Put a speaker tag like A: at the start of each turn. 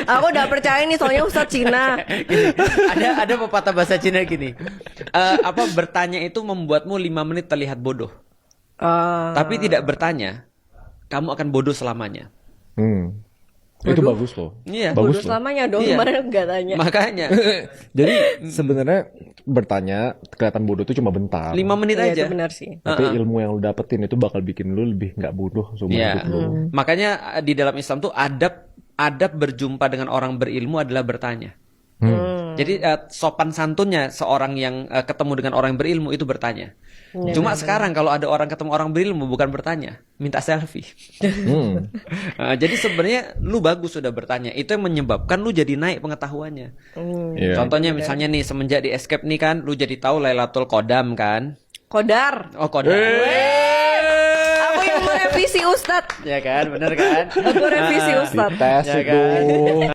A: Aku udah percaya nih soalnya Ustadz Cina.
B: Gini, ada pepatah bahasa Cina gini. Bertanya itu membuatmu 5 menit terlihat bodoh. Tapi tidak bertanya, kamu akan bodoh selamanya.
C: Itu bagus loh.
B: Iya.
A: Bodoh
C: Bagus loh.
A: selamanya dong,
B: Iya.
A: kemarin enggak tanya.
B: Makanya
C: Jadi sebenarnya bertanya kelihatan bodoh itu cuma bentar.
B: 5 menit
A: Iya,
B: aja.
A: itu benar sih.
C: Tapi ilmu yang lu dapetin itu bakal bikin lu lebih nggak bodoh seumur
B: Iya.
C: hidup lu.
B: Makanya di dalam Islam tuh adab berjumpa dengan orang berilmu adalah bertanya. Jadi sopan santunnya seorang yang ketemu dengan orang yang berilmu itu bertanya. Cuma sekarang kalau ada orang ketemu orang berilmu bukan bertanya, minta selfie. Jadi sebenarnya lu bagus sudah bertanya. Itu yang menyebabkan lu jadi naik pengetahuannya.
C: Iya.
B: Contohnya misalnya nih semenjak di Escape nih kan, lu jadi tahu Lailatul Qadar kan?
A: Kodar.
B: Oh Qadar.
A: Aku yang merevisi Ustadz.
B: Ya kan, bener kan?
A: Aku revisi Ustadz.
C: Tes
B: Ya
C: itu.
B: kan?